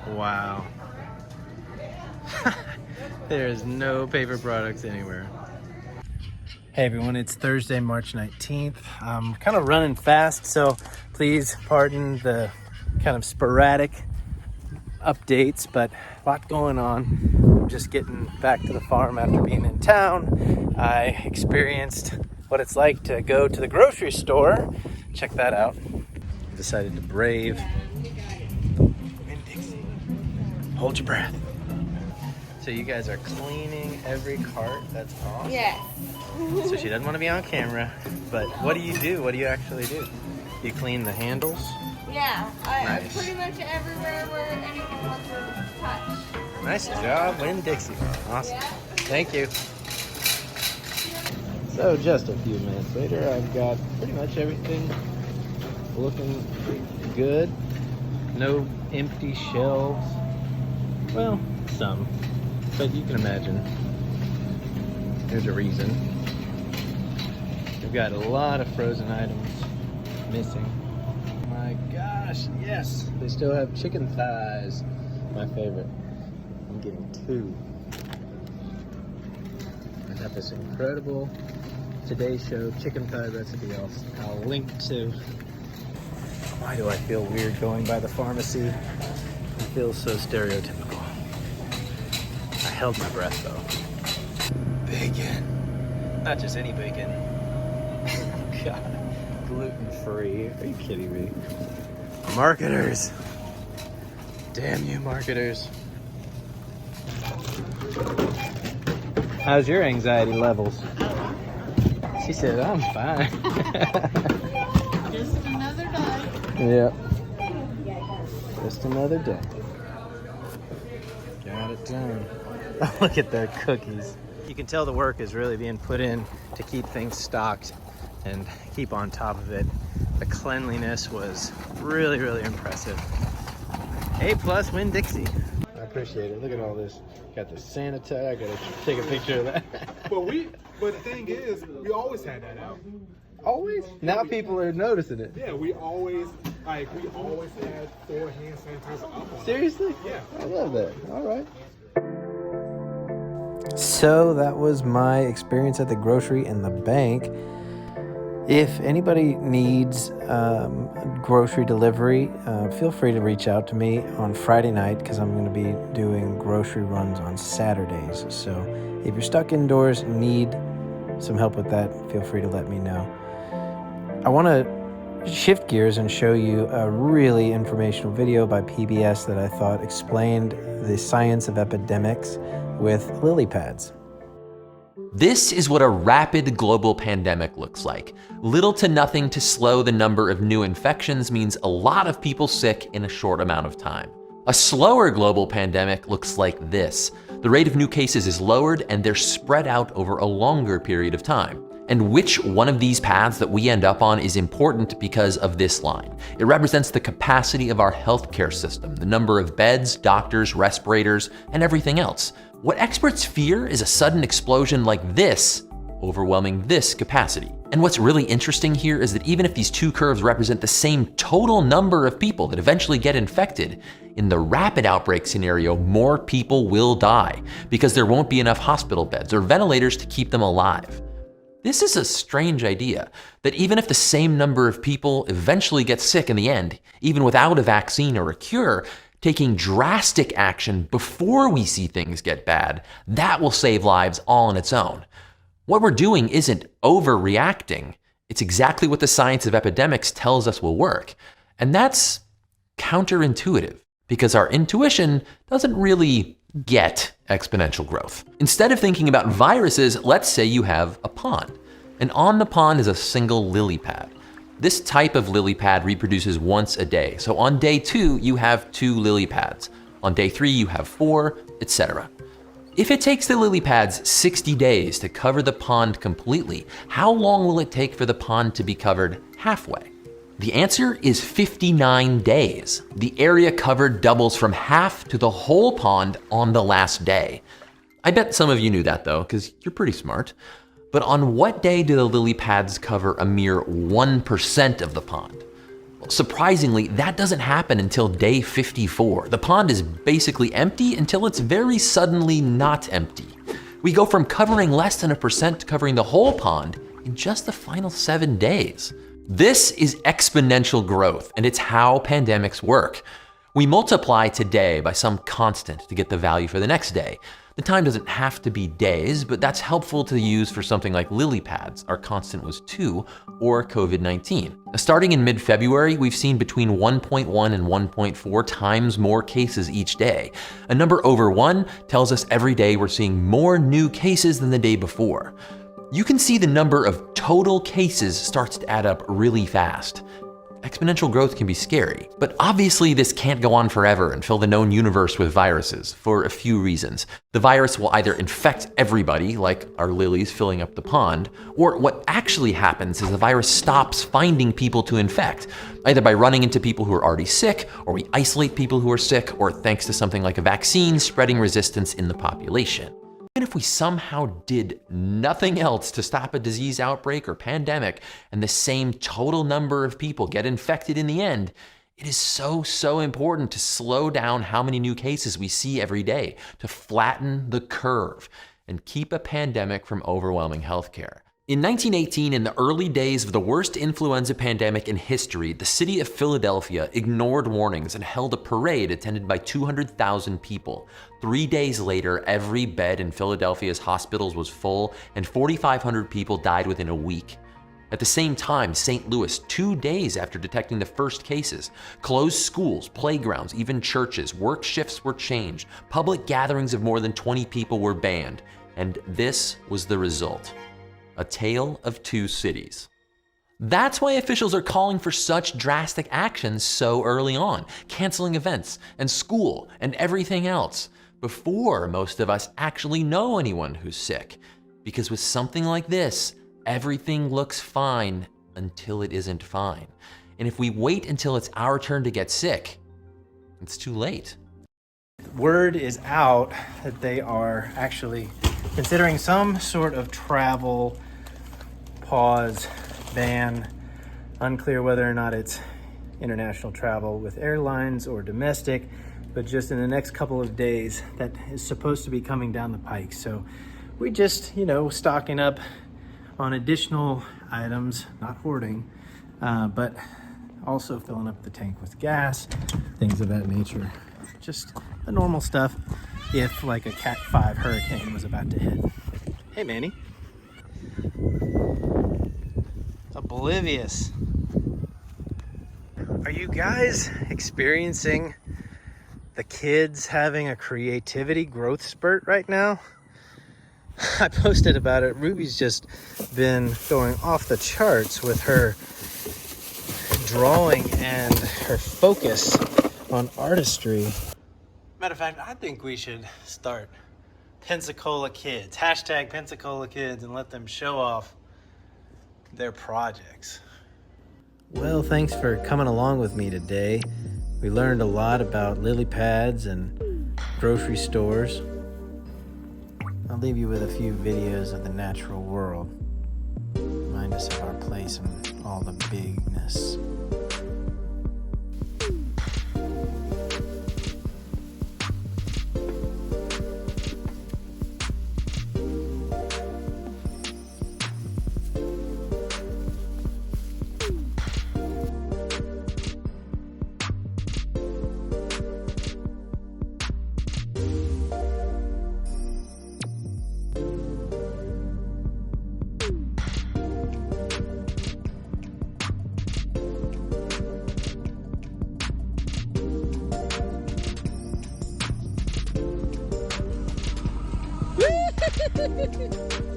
Wow. There's no paper products anywhere. Hey everyone, it's Thursday, March 19th. I'm kind of running fast, so please pardon the kind of sporadic updates, but a lot going on. I'm just getting back to the farm after being in town. I experienced what it's like to go to the grocery store. Check that out. Decided to brave Winn, Dixie. Hold your breath. So you guys are cleaning every cart that's off? Yes. So she doesn't want to be on camera, but what do you do? What do you actually do? You clean the handles? Yeah, I Nice. pretty much everywhere where anyone wants to touch. Nice job, Winn, Dixie. Awesome. Yeah. Thank you. So just a few minutes later, I've got pretty much everything looking good. No empty shelves. Well, some. But you can imagine there's a reason. We've got a lot of frozen items missing. Oh my gosh, yes! They still have chicken thighs. My favorite. I'm getting 2. I got this incredible Today Show chicken thigh recipe I'll link to. Why do I feel weird going by the pharmacy? It feels so stereotypical. I held my breath though. Bacon. Not just any bacon. Oh God. Gluten-free. Are you kidding me? Marketers. Damn you, marketers. How's your anxiety levels? She said, I'm fine. Just another day. Yep. Just another day. Got it done. Look at the cookies. You can tell the work is really being put in to keep things stocked and keep on top of it. The cleanliness was really, really impressive. A+ Winn, Dixie. I appreciate it. Look at all this. Got the sanitizer. I gotta take a picture of that. But the thing is, we always had that out. Always? Now people are noticing it. Yeah, we always had 4 hand sanitizer up on. Seriously? Yeah. I love that. All right. So that was my experience at the grocery and the bank. If anybody needs grocery delivery, feel free to reach out to me on Friday night because I'm going to be doing grocery runs on Saturdays. So if you're stuck indoors and need some help with that, feel free to let me know. I want to shift gears and show you a really informational video by PBS that I thought explained the science of epidemics with lily pads. This is what a rapid global pandemic looks like. Little to nothing to slow the number of new infections means a lot of people sick in a short amount of time. A slower global pandemic looks like this. The rate of new cases is lowered and they're spread out over a longer period of time. And which one of these paths that we end up on is important because of this line. It represents the capacity of our healthcare system, the number of beds, doctors, respirators, and everything else. What experts fear is a sudden explosion like this, overwhelming this capacity. And what's really interesting here is that even if these two curves represent the same total number of people that eventually get infected, in the rapid outbreak scenario, more people will die because there won't be enough hospital beds or ventilators to keep them alive. This is a strange idea, that even if the same number of people eventually get sick in the end, even without a vaccine or a cure, taking drastic action before we see things get bad, that will save lives all on its own. What we're doing isn't overreacting. It's exactly what the science of epidemics tells us will work. And that's counterintuitive, because our intuition doesn't really get exponential growth. Instead of thinking about viruses, let's say you have a pond. And on the pond is a single lily pad. This type of lily pad reproduces once a day. So on day 2, you have 2 lily pads. On day 3, you have 4, etc. If it takes the lily pads 60 days to cover the pond completely, how long will it take for the pond to be covered halfway? The answer is 59 days. The area covered doubles from half to the whole pond on the last day. I bet some of you knew that though, because you're pretty smart. But on what day do the lily pads cover a mere 1% of the pond? Surprisingly, that doesn't happen until day 54. The pond is basically empty until it's very suddenly not empty. We go from covering less than 1% to covering the whole pond in just the final 7 days. This is exponential growth, and it's how pandemics work. We multiply today by some constant to get the value for the next day. The time doesn't have to be days, but that's helpful to use for something like lily pads. Our constant was 2, or COVID-19. Starting in mid-February, we've seen between 1.1 and 1.4 times more cases each day. A number over 1 tells us every day we're seeing more new cases than the day before. You can see the number of total cases starts to add up really fast. Exponential growth can be scary, but obviously this can't go on forever and fill the known universe with viruses for a few reasons. The virus will either infect everybody, like our lilies filling up the pond, or what actually happens is the virus stops finding people to infect, either by running into people who are already sick, or we isolate people who are sick, or thanks to something like a vaccine, spreading resistance in the population. Even if we somehow did nothing else to stop a disease outbreak or pandemic, and the same total number of people get infected in the end, it is so important to slow down how many new cases we see every day, to flatten the curve, and keep a pandemic from overwhelming healthcare. In 1918, in the early days of the worst influenza pandemic in history, the city of Philadelphia ignored warnings and held a parade attended by 200,000 people. 3 days later, every bed in Philadelphia's hospitals was full, and 4,500 people died within a week. At the same time, St. Louis, 2 days after detecting the first cases, closed schools, playgrounds, even churches. Work shifts were changed. Public gatherings of more than 20 people were banned. And this was the result. A tale of two cities. That's why officials are calling for such drastic actions so early on, canceling events and school and everything else, before most of us actually know anyone who's sick. Because with something like this, everything looks fine until it isn't fine. And if we wait until it's our turn to get sick, it's too late. Word is out that they are actually considering some sort of travel pause, ban. Unclear whether or not it's international travel with airlines or domestic, but just in the next couple of days that is supposed to be coming down the pike. So we just, stocking up on additional items, not hoarding, but also filling up the tank with gas, things of that nature. Just the normal stuff if like a Cat 5 hurricane was about to hit. Hey, Manny. It's oblivious. Are you guys experiencing the kids having a creativity growth spurt right now? I posted about it. Ruby's just been going off the charts with her drawing and her focus on artistry. Matter of fact, I think we should start Pensacola Kids, hashtag Pensacola Kids, and let them show off their projects. Well, thanks for coming along with me today. We learned a lot about lily pads and grocery stores. I'll leave you with a few videos of the natural world. Remind us of our place and all the bigness. Ha ha ha ha!